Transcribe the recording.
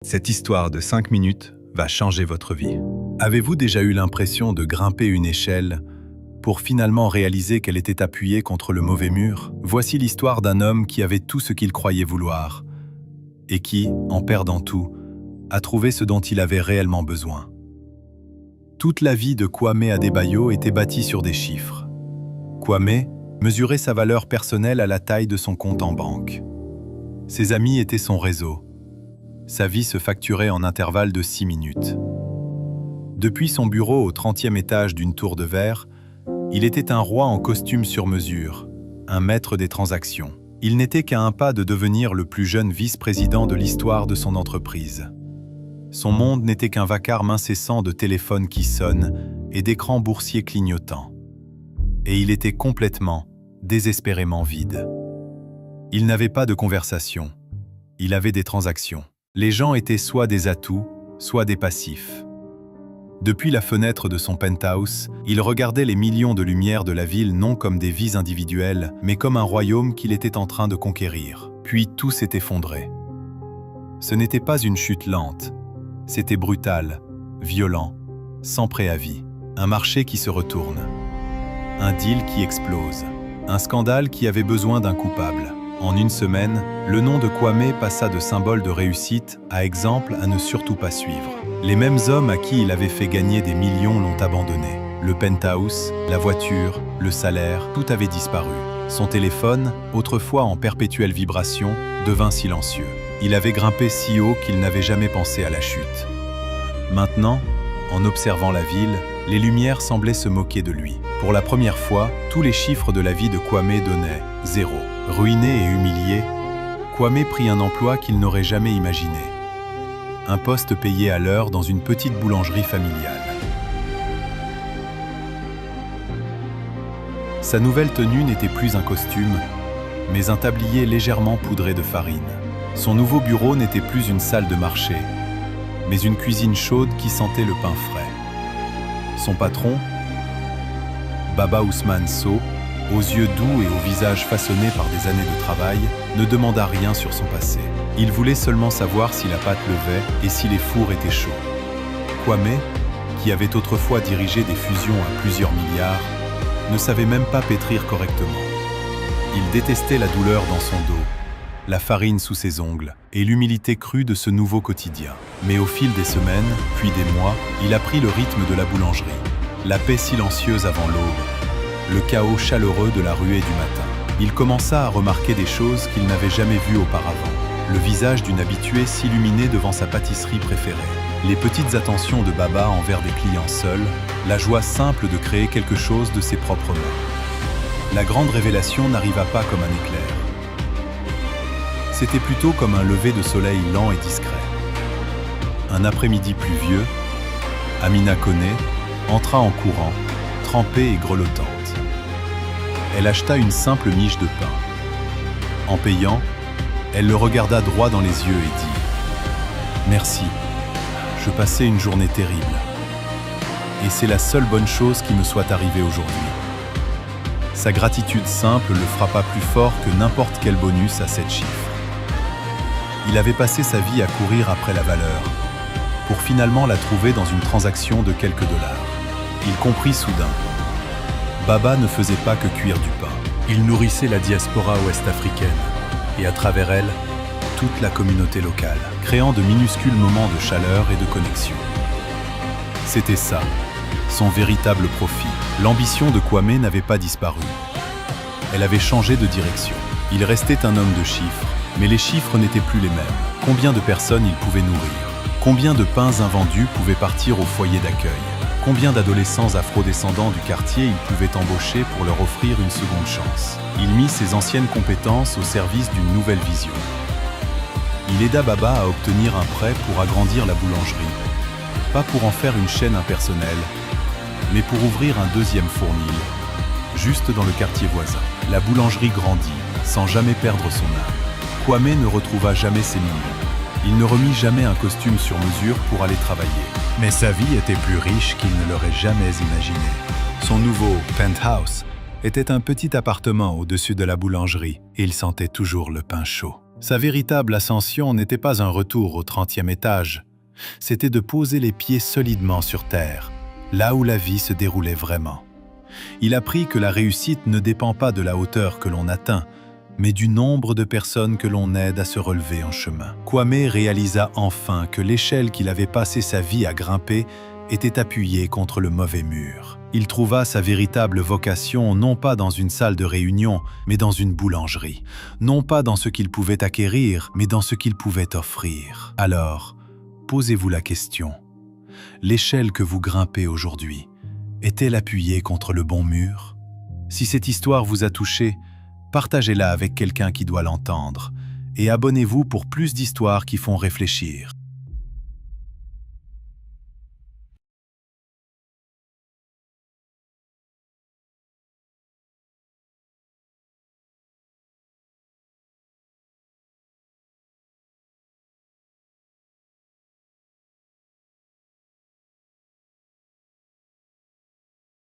Cette histoire de 5 minutes va changer votre vie. Avez-vous déjà eu l'impression de grimper une échelle pour finalement réaliser qu'elle était appuyée contre le mauvais mur? Voici l'histoire d'un homme qui avait tout ce qu'il croyait vouloir et qui, en perdant tout, a trouvé ce dont il avait réellement besoin. Toute la vie de Kwame Adebayo était bâtie sur des chiffres. Kwame mesurait sa valeur personnelle à la taille de son compte en banque. Ses amis étaient son réseau. Sa vie se facturait en intervalles de 6 minutes. Depuis son bureau au 30e étage d'une tour de verre, il était un roi en costume sur mesure, un maître des transactions. Il n'était qu'à un pas de devenir le plus jeune vice-président de l'histoire de son entreprise. Son monde n'était qu'un vacarme incessant de téléphones qui sonnent et d'écrans boursiers clignotants. Et il était complètement, désespérément vide. Il n'avait pas de conversation. Il avait des transactions. Les gens étaient soit des atouts, soit des passifs. Depuis la fenêtre de son penthouse, il regardait les millions de lumières de la ville non comme des vies individuelles, mais comme un royaume qu'il était en train de conquérir. Puis tout s'est effondré. Ce n'était pas une chute lente, c'était brutal, violent, sans préavis. Un marché qui se retourne, un deal qui explose, un scandale qui avait besoin d'un coupable. En une semaine, le nom de Kwame passa de symbole de réussite à exemple à ne surtout pas suivre. Les mêmes hommes à qui il avait fait gagner des millions l'ont abandonné. Le penthouse, la voiture, le salaire, tout avait disparu. Son téléphone, autrefois en perpétuelle vibration, devint silencieux. Il avait grimpé si haut qu'il n'avait jamais pensé à la chute. Maintenant, en observant la ville, les lumières semblaient se moquer de lui. Pour la première fois, tous les chiffres de la vie de Kwame donnaient 0. Ruiné et humilié, Kwame prit un emploi qu'il n'aurait jamais imaginé. Un poste payé à l'heure dans une petite boulangerie familiale. Sa nouvelle tenue n'était plus un costume, mais un tablier légèrement poudré de farine. Son nouveau bureau n'était plus une salle de marché, mais une cuisine chaude qui sentait le pain frais. Son patron, Baba Ousmane Sow, aux yeux doux et au visage façonné par des années de travail, ne demanda rien sur son passé. Il voulait seulement savoir si la pâte levait et si les fours étaient chauds. Kwame, qui avait autrefois dirigé des fusions à plusieurs milliards, ne savait même pas pétrir correctement. Il détestait la douleur dans son dos, la farine sous ses ongles et l'humilité crue de ce nouveau quotidien. Mais au fil des semaines, puis des mois, il apprit le rythme de la boulangerie, la paix silencieuse avant l'aube, le chaos chaleureux de la ruée du matin. Il commença à remarquer des choses qu'il n'avait jamais vues auparavant. Le visage d'une habituée s'illuminait devant sa pâtisserie préférée. Les petites attentions de Baba envers des clients seuls, la joie simple de créer quelque chose de ses propres mains. La grande révélation n'arriva pas comme un éclair. C'était plutôt comme un lever de soleil lent et discret. Un après-midi pluvieux, Amina Koné entra en courant, trempée et grelottante. Elle acheta une simple miche de pain. En payant, elle le regarda droit dans les yeux et dit « Merci, je passais une journée terrible. Et c'est la seule bonne chose qui me soit arrivée aujourd'hui. » Sa gratitude simple le frappa plus fort que n'importe quel bonus à 7 chiffres. Il avait passé sa vie à courir après la valeur, pour finalement la trouver dans une transaction de quelques dollars. Il comprit soudain. Baba ne faisait pas que cuire du pain. Il nourrissait la diaspora ouest-africaine et à travers elle, toute la communauté locale, créant de minuscules moments de chaleur et de connexion. C'était ça, son véritable profit. L'ambition de Kwame n'avait pas disparu. Elle avait changé de direction. Il restait un homme de chiffres, mais les chiffres n'étaient plus les mêmes. Combien de personnes il pouvait nourrir? Combien de pains invendus pouvaient partir au foyer d'accueil? Combien d'adolescents afro-descendants du quartier il pouvait embaucher pour leur offrir une seconde chance? Il mit ses anciennes compétences au service d'une nouvelle vision. Il aida Baba à obtenir un prêt pour agrandir la boulangerie, pas pour en faire une chaîne impersonnelle, mais pour ouvrir un deuxième fournil, juste dans le quartier voisin. La boulangerie grandit, sans jamais perdre son âme. Kwame ne retrouva jamais ses millions. Il ne remit jamais un costume sur mesure pour aller travailler. Mais sa vie était plus riche qu'il ne l'aurait jamais imaginé. Son nouveau penthouse était un petit appartement au-dessus de la boulangerie et il sentait toujours le pain chaud. Sa véritable ascension n'était pas un retour au 30e étage, c'était de poser les pieds solidement sur terre, là où la vie se déroulait vraiment. Il apprit que la réussite ne dépend pas de la hauteur que l'on atteint, mais du nombre de personnes que l'on aide à se relever en chemin. Kwame réalisa enfin que l'échelle qu'il avait passé sa vie à grimper était appuyée contre le mauvais mur. Il trouva sa véritable vocation non pas dans une salle de réunion, mais dans une boulangerie. Non pas dans ce qu'il pouvait acquérir, mais dans ce qu'il pouvait offrir. Alors, posez-vous la question. L'échelle que vous grimpez aujourd'hui, est-elle appuyée contre le bon mur? Si cette histoire vous a touché, partagez-la avec quelqu'un qui doit l'entendre et abonnez-vous pour plus d'histoires qui font réfléchir.